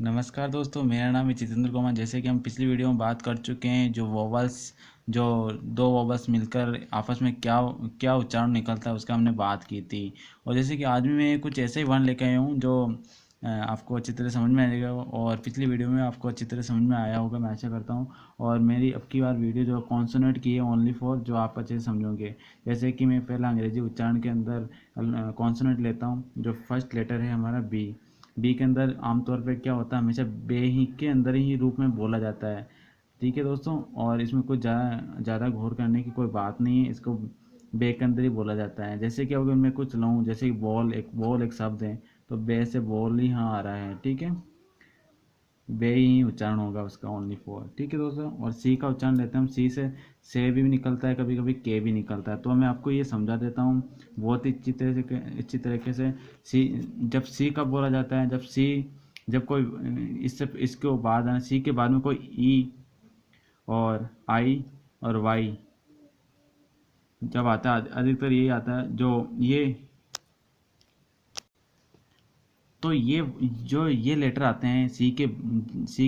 नमस्कार दोस्तों, मेरा नाम है जितेंद्र कुमार। जैसे कि हम पिछली वीडियो में बात कर चुके हैं, जो वोवल्स, जो दो वोवल्स मिलकर आपस में क्या क्या उच्चारण निकलता है उसका हमने बात की थी। और जैसे कि आज भी मैं कुछ ऐसे ही वर्ण लेके आया हूँ जो आपको अच्छी तरह समझ में आएगा, और पिछली वीडियो में आपको अच्छी तरह समझ में आया होगा, मैं आशा करता हूँ। और मेरी अब की बार वीडियो जो कॉन्सोनेंट की है ओनली फॉर जो आप अच्छे से समझोगे। जैसे कि मैं पहला अंग्रेजी उच्चारण के अंदर कॉन्सोनेंट लेता हूँ। जो फर्स्ट लेटर है हमारा बी। बी के अंदर आमतौर पे क्या होता है, हमेशा बे ही के अंदर ही रूप में बोला जाता है। ठीक है दोस्तों, और इसमें कुछ ज़्यादा घोर करने की कोई बात नहीं है। इसको बे के अंदर ही बोला जाता है। जैसे कि अगर मैं कुछ लाऊं, जैसे कि बॉल एक शब्द है, तो बे से बॉल ही यहाँ आ रहा है। ठीक है, बे ही उच्चारण होगा उसका ओनली फॉर। ठीक है दोस्तों, और सी का उच्चारण लेते हैं हम। सी से भी निकलता है, कभी कभी के भी निकलता है। तो मैं आपको ये समझा देता हूँ बहुत ही अच्छी तरीके से। सी, जब सी कब बोला जाता है, जब कोई इससे इसके बाद है, सी के बाद में कोई ई और आई और वाई जब आता है, अधिकतर यही आता है। जो ये तो ये लेटर आते हैं सी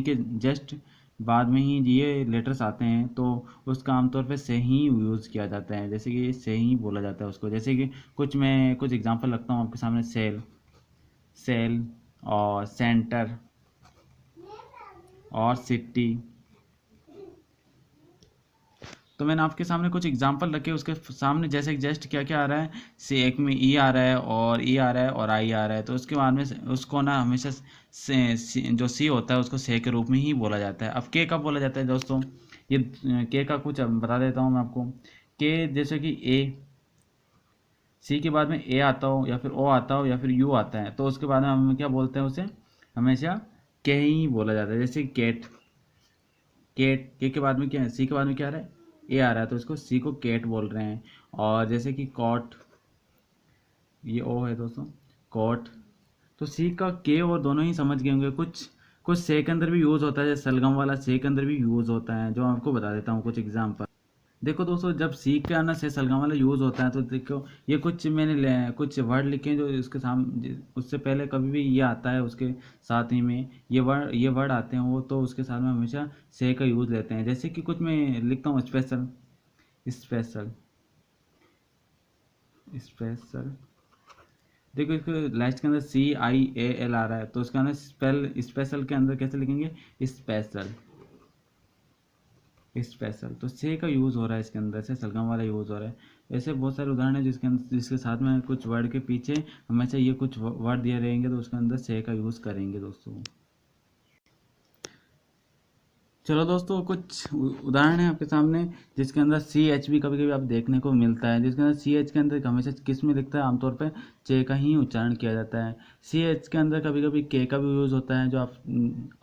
के जस्ट बाद में ही ये लेटर्स आते हैं, तो उसका आमतौर पे से ही यूज़ किया जाता है। जैसे कि से ही बोला जाता है उसको। जैसे कि मैं कुछ एग्जांपल रखता हूँ आपके सामने। सेल और सेंटर और सिटी। तो मैंने आपके सामने कुछ एग्जांपल रखे, उसके सामने जैसे जस्ट क्या क्या आ रहा है। सी एक में ई आ रहा है, और ई आ रहा है, और आई आ रहा है। तो उसके बाद में उसको ना हमेशा जो सी होता है उसको से के रूप में ही बोला जाता है। अब के कब बोला जाता है दोस्तों, ये के का कुछ बता देता हूँ मैं आपको। के जैसे कि ए, सी के बाद में ए आता हो, या फिर ओ आता हो, या फिर यू आता है, तो उसके बाद में हम क्या बोलते हैं उसे, हमेशा के ही बोला जाता है। जैसे केट, के बाद में क्या है, सी के बाद में क्या आ रहा है, ए आ रहा है, तो इसको सी को केट बोल रहे हैं। और जैसे कि कॉट, ये ओ है दोस्तों, कॉट। तो सी का के और दोनों ही समझ गए होंगे। कुछ कुछ से के अंदर भी यूज़ होता है, जैसे सलगम वाला से के अंदर भी यूज़ होता है, जो आपको बता देता हूँ कुछ एग्जाम्पल। देखो दोस्तों, जब सी के आना से सलगम वाला यूज़ होता है, तो देखो ये कुछ कुछ वर्ड लिखे हैं जो इसके सामने, उससे पहले कभी भी ये आता है, उसके साथ ही में ये वर्ड आते हैं वो, तो उसके साथ में हमेशा से का यूज़ लेते हैं। जैसे कि कुछ मैं लिखता हूँ स्पेशल, स्पेशल, स्पेशल। देखो इसको लास्ट के अंदर CIAL आ रहा है, तो उसका अंदर स्पेशल के अंदर कैसे लिखेंगे, स्पेशल, स्पेशल। तो से का यूज़ हो रहा है इसके अंदर, से सलगम वाला यूज़ हो रहा है। ऐसे बहुत सारे उदाहरण हैं जिसके साथ में कुछ वर्ड के पीछे हमेशा ये कुछ वर्ड दिए रहेंगे, तो उसके अंदर से का यूज़ करेंगे दोस्तों। चलो दोस्तों, कुछ उदाहरण है आपके सामने जिसके अंदर CH भी कभी कभी आप देखने को मिलता है। जिसके अंदर CH के अंदर हमेशा किस में लिखता है, आमतौर पे चे का ही उच्चारण किया जाता है। CH के अंदर कभी कभी के का भी यूज़ होता है, जो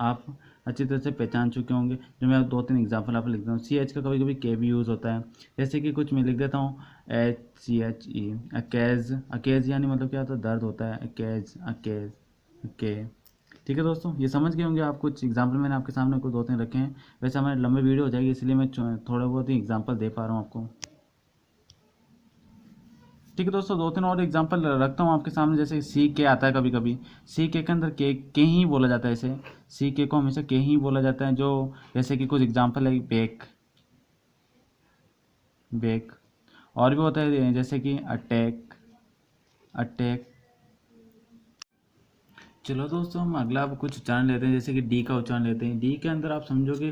आप अच्छी तरह से पहचान चुके होंगे। जो मैं दो तीन एग्जाम्पल आप लिखता हूँ। CH का कभी कभी के भी यूज़ होता है। जैसे कि कुछ मैं लिख देता हूँ HCHE, अकेज। अकेज यानी मतलब क्या होता है, दर्द होता है, अकेज, अकेज, अके। ठीक है दोस्तों, ये समझ गए होंगे आप। कुछ एग्जाम्पल मैंने आपके सामने कुछ दो तीन रखे हैं। वैसे हमारे लंबे वीडियो हो जाएगी, इसलिए मैं थोड़े बहुत ही एग्जाम्पल दे पा रहा हूँ आपको। ठीक है दोस्तों, दो तीन और एग्जाम्पल रखता हूँ आपके सामने। जैसे सी के आता है कभी कभी, सी के अंदर के ही बोला जाता है इसे। सी के को हमेशा के ही बोला जाता है। जो जैसे कि कुछ एग्जाम्पल है, बेक, बेक। और भी होता है जैसे कि अटैक, अटैक। चलो दोस्तों, हम अगला कुछ उच्चारण लेते हैं। जैसे कि डी का उच्चारण लेते हैं। डी के अंदर आप समझोगे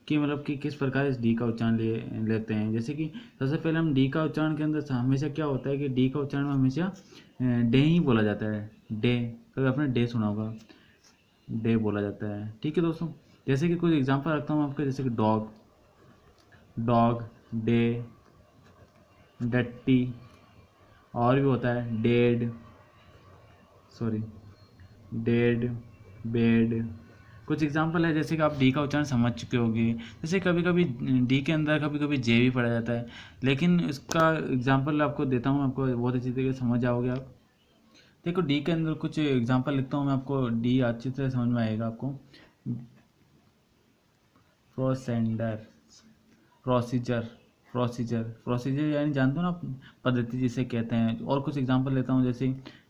कि मतलब कि किस प्रकार इस डी का उच्चारण लेते हैं। जैसे कि सबसे पहले हम डी का उच्चारण के अंदर हमेशा क्या होता है कि डी का उच्चारण में हमेशा डे ही बोला जाता है। डे, कभी आपने डे सुना होगा, डे बोला जाता है। ठीक है दोस्तों, जैसे कि कुछ एग्जांपल रखता हूँ आपके। जैसे कि डॉग, डॉग, डे, डट्टी। और भी होता है डेड, सॉरी, डेड, बेड। कुछ एग्जांपल है। जैसे कि आप डी का उच्चारण समझ चुके होंगे। जैसे कभी कभी डी के अंदर कभी कभी जे भी पढ़ा जाता है, लेकिन इसका एग्जांपल आपको देता हूँ, आपको बहुत अच्छी तरीके से समझ जाओगे आप। देखो डी के अंदर कुछ एग्जांपल लिखता हूँ मैं आपको, डी अच्छी तरह समझ में आएगा आपको। प्रोसेंडर, प्रोसीजर, प्रोसीजर यानी जानते हो ना आप, पद्धति जिसे कहते हैं। और कुछ एग्जांपल लेता हूँ, जैसे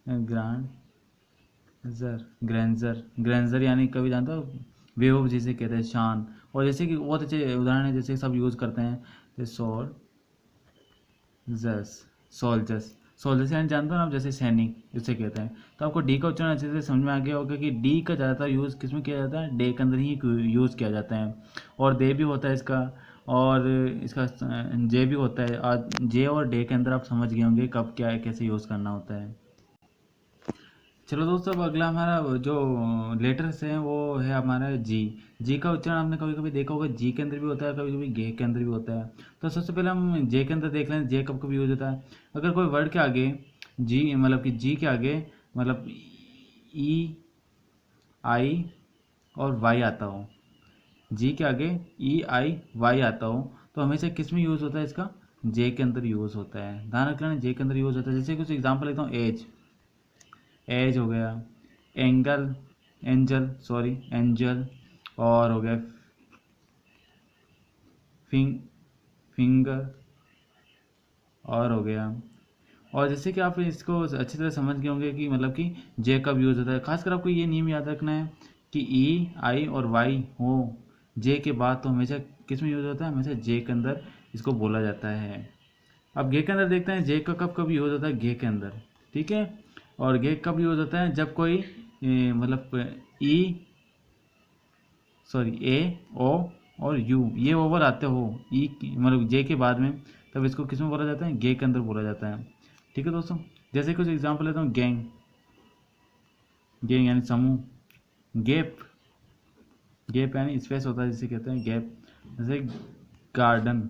ग्रांड, जर ग्रैंजर, ग्रैंजर यानी कभी जानते हो बेवकूफ़ जिसे कहते हैं, शान। और जैसे कि बहुत अच्छे उदाहरण है जैसे सब यूज़ करते हैं, जैसे सोल्जर्स, सोल्जर्स, सोल्जर्स यानी जानते हो ना आप, जैसे सैनिक जिसे कहते हैं। तो आपको डी का उच्चारण अच्छे से समझ में आ गया होगा कि डी का ज़्यादातर यूज़ किस में किया जाता है, डे के अंदर ही यूज़ किया जाता है। और दे भी होता है इसका, और इसका जे भी होता है। और जे और डे के अंदर आप समझ गए होंगे कब क्या है, कैसे यूज़ करना होता है। चलो दोस्तों, अब अगला हमारा जो लेटर्स है वो है हमारा जी। जी का उच्चारण आपने कभी कभी देखा होगा, जी के अंदर भी होता है, कभी कभी गे के अंदर भी होता है। तो सबसे पहले हम जे के अंदर देख लें, जे कब कभी यूज होता है। अगर कोई वर्ड के आगे जी, मतलब कि जी के आगे मतलब ई, आई और वाई आता हो, जी के आगे ई आई वाई आता हो, तो हमेशा किस में यूज़ होता है इसका, जे के अंदर यूज़ होता है। ध्यान रखना, जे के अंदर यूज़ होता है। जैसे कुछ एग्जांपल लेता हूँ, एज, एज हो गया, एंगल, एंजल, सॉरी एंजल, और हो गया फिंगर, और हो गया। और जैसे कि आप इसको अच्छी तरह समझ गए होंगे कि मतलब कि जे कब यूज़ होता है। खासकर आपको ये नियम याद रखना है कि ई आई और वाई हो जे के बाद तो हमेशा किस में यूज़ होता है, हमेशा जे के अंदर इसको बोला जाता है। अब गे के अंदर देखते हैं जे का कब कब यूज़ होता है, गे के अंदर, ठीक है। और गे कब यूज़ होता है, जब कोई मतलब ई, सॉरी ए, ओ और यू ये ओवर आते हो ई मतलब जे के बाद में, तब इसको किस में बोला जाता है, गे के अंदर बोला जाता है। ठीक है दोस्तों, जैसे कुछ एग्जांपल लेता हूँ, गैंग, गैंग यानी समूह, गैप, गैप यानी स्पेस होता है जिसे कहते हैं गैप, जैसे गार्डन।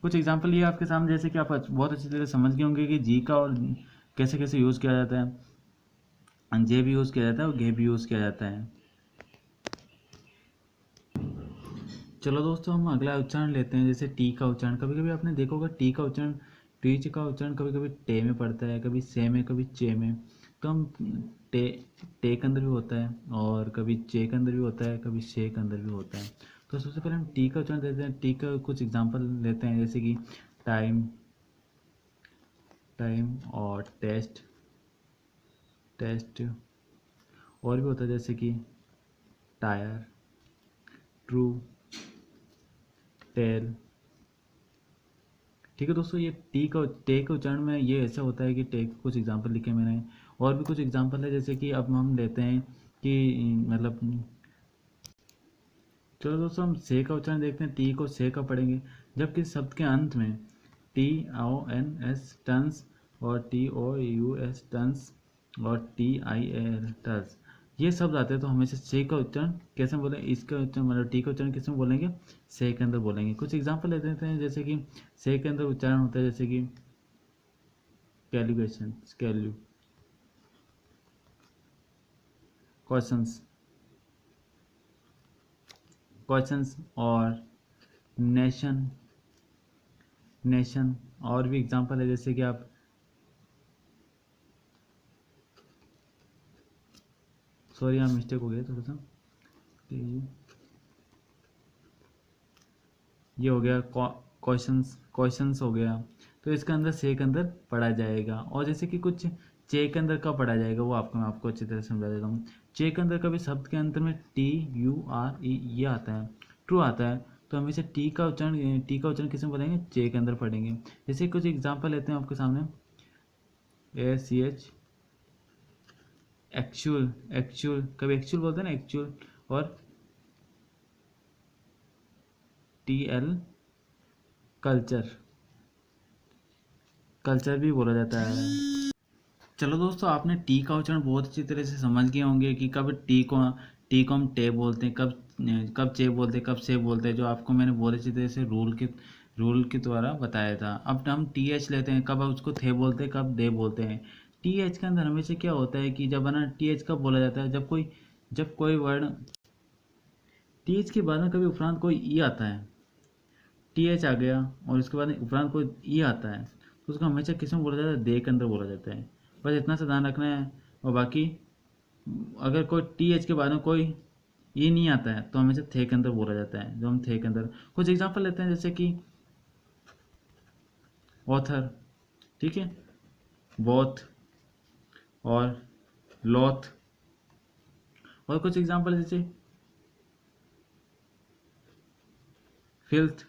कुछ एग्जांपल ये आपके सामने, जैसे कि आप बहुत अच्छी तरह समझ गए होंगे कि जी का और कैसे कैसे यूज़ किया जाता है, जे भी यूज़ किया जाता है और गे भी यूज़ किया जाता है। चलो दोस्तों, हम अगला उच्चारण लेते हैं, जैसे टी का उच्चारण। कभी कभी आपने देखा होगा टी का उच्चारण, टी का उच्चारण कभी कभी टे में पड़ता है, कभी से में, कभी चे में। तो हम टे, टे के अंदर भी होता है, और कभी चे के अंदर भी होता है, कभी शे के अंदर भी होता है। तो सबसे पहले हम टी का उच्चारण देते हैं। टी का कुछ एग्जांपल लेते हैं, जैसे कि टाइम, टाइम, और टेस्ट, टेस्ट, और भी होता है जैसे कि टायर, ट्रू, टेल। ठीक है दोस्तों, ये टे का उच्चारण में ये ऐसा होता है कि टे के कुछ एग्जांपल लिखे मैंने, और भी कुछ एग्जांपल है, जैसे कि अब हम लेते हैं कि मतलब, चलो दोस्तों हम से का उच्चारण देखते हैं। टी को से का पढ़ेंगे जब किसी शब्द के अंत में T O N S tons, और T O U S tons, और टी आई ए टस, ये शब्द आते हैं, तो हमेशा से का उच्चारण कैसे बोलें, इसका उच्चारण मतलब टी का उच्चारण किस में बोलेंगे, से के अंदर बोलेंगे। कुछ एग्जांपल ले देते हैं, जैसे कि से के अंदर उच्चारण होता है, जैसे कि कैलिब्रेशन, कैल्यू, क्वेश्चंस, क्वेश्चंस, और नेशन, नेशन। और भी एग्जांपल है, जैसे कि आप, सॉरी यहाँ मिस्टेक हो गया थोड़ा सा, ये हो गया क्वेश्चंस, क्वेश्चंस हो गया। तो इसके अंदर से के अंदर पढ़ा जाएगा। और जैसे कि कुछ चे के अंदर कब पढ़ा जाएगा, वो आपको मैं आपको अच्छी तरह समझा देता हूँ। चे के अंदर कभी शब्द के अंत में टी यू आर ई ये आता है, ट्रू आता है, तो हमेशा टी का उच्चारण किस में पढ़ेंगे, चे के अंदर पढ़ेंगे। जैसे कुछ एग्जाम्पल लेते हैं आपके सामने, ए सी एच, एक्चुअल, एक्चुअल कभी एक्चुअल बोलते हैं ना, एक्चुअल, और टी एल, कल्चर, कल्चर भी बोला जाता है। चलो दोस्तों, आपने टी का उच्चारण बहुत अच्छी तरह से समझ गए होंगे कि कब टी को हम टे बोलते हैं, कब कब चे बोलते हैं, कब से बोलते हैं, जो आपको मैंने बहुत अच्छी तरह से रूल के द्वारा बताया था। अब हम टी एच लेते हैं, कब उसको थे बोलते हैं, कब दे बोलते हैं। टी एच के अंदर हमेशा क्या होता है कि जब है ना, टी एच कब बोला जाता है, जब कोई वर्ड टी एच के बाद में कभी उपरांत कोई ई आता है, टी एच आ गया और उसके बाद उपरांत कोई ई आता है, तो उसको हमेशा किस में बोला जाता है, दे के अंदर बोला जाता है। बस इतना सा ध्यान रखना है। और बाकी अगर कोई टी एच के बाद में कोई ई नहीं आता है, तो हमेशा थे के अंदर बोला जाता है, जो हम थे के अंदर। कुछ एग्जांपल लेते हैं, जैसे कि ऑथर, ठीक है, बोथ, और लॉथ। और कुछ एग्जांपल जैसे फिल्थ।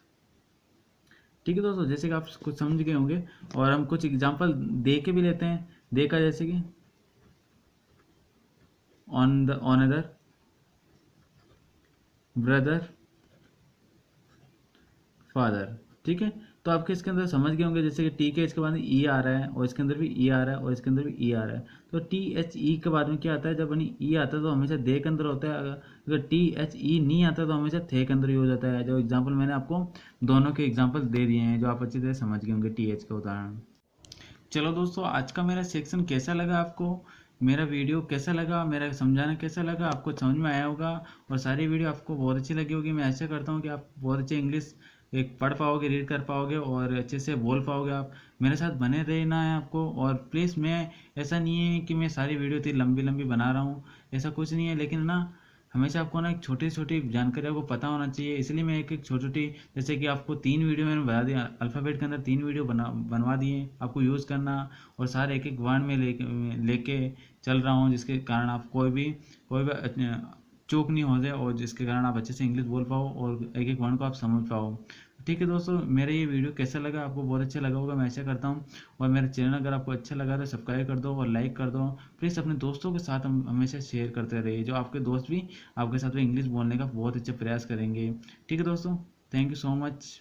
ठीक है दोस्तों, जैसे कि आप कुछ समझ गए होंगे। और हम कुछ एग्जांपल दे के भी लेते हैं। दे का जैसे कि ऑन अदर, ब्रदर, फादर। ठीक है, तो आपके इसके अंदर समझ गए होंगे, जैसे कि टी के इसके बाद में ई आ रहा है और इसके अंदर भी ई आ रहा है और इसके अंदर भी ई आ रहा है। तो टी एच ई के बाद में क्या आता है, जब ई आता है तो हमेशा दे के अंदर होता है। अगर टी एच ई नहीं आता तो हमेशा थे के अंदर ही हो जाता है। जो एग्जाम्पल मैंने आपको दोनों के एग्जाम्पल दे दिए हैं, जो आप अच्छी तरह समझ गए होंगे टी एच का उदाहरण। चलो दोस्तों, आज का मेरा सेक्शन कैसा लगा आपको, मेरा वीडियो कैसा लगा, मेरा समझाना कैसा लगा, आपको समझ में आया होगा और सारी वीडियो आपको बहुत अच्छी लगी होगी। मैं ऐसा करता हूँ कि आप बहुत अच्छे इंग्लिश एक पढ़ पाओगे, रीड कर पाओगे और अच्छे से बोल पाओगे। आप मेरे साथ बने रहना है आपको। और प्लीज़, मैं ऐसा नहीं है कि मैं सारी वीडियो इतनी लंबी लंबी बना रहा हूँ, ऐसा कुछ नहीं है। लेकिन ना, हमेशा आपको ना एक छोटी छोटी जानकारी आपको पता होना चाहिए, इसलिए मैं एक एक छोटी छोटी, जैसे कि आपको 3 वीडियो मैंने बता दिया, अल्फ़ाबेट के अंदर 3 वीडियो बनवा दिए, आपको यूज़ करना और सारे एक एक वर्ड में लेके चल रहा हूँ, जिसके कारण आप कोई भी चूक नहीं हो जाए और जिसके कारण आप अच्छे से इंग्लिश बोल पाओ और एक एक वर्ड को आप समझ पाओ। ठीक है दोस्तों, मेरा ये वीडियो कैसा लगा, आपको बहुत अच्छा लगा होगा, मैं ऐसा करता हूँ। और मेरा चैनल अगर आपको अच्छा लगा तो सब्सक्राइब कर दो और लाइक कर दो। प्लीज़ अपने दोस्तों के साथ हम हमेशा शेयर करते रहिए, जो आपके दोस्त भी आपके साथ में इंग्लिश बोलने का बहुत अच्छा प्रयास करेंगे। ठीक है दोस्तों, थैंक यू सो मच।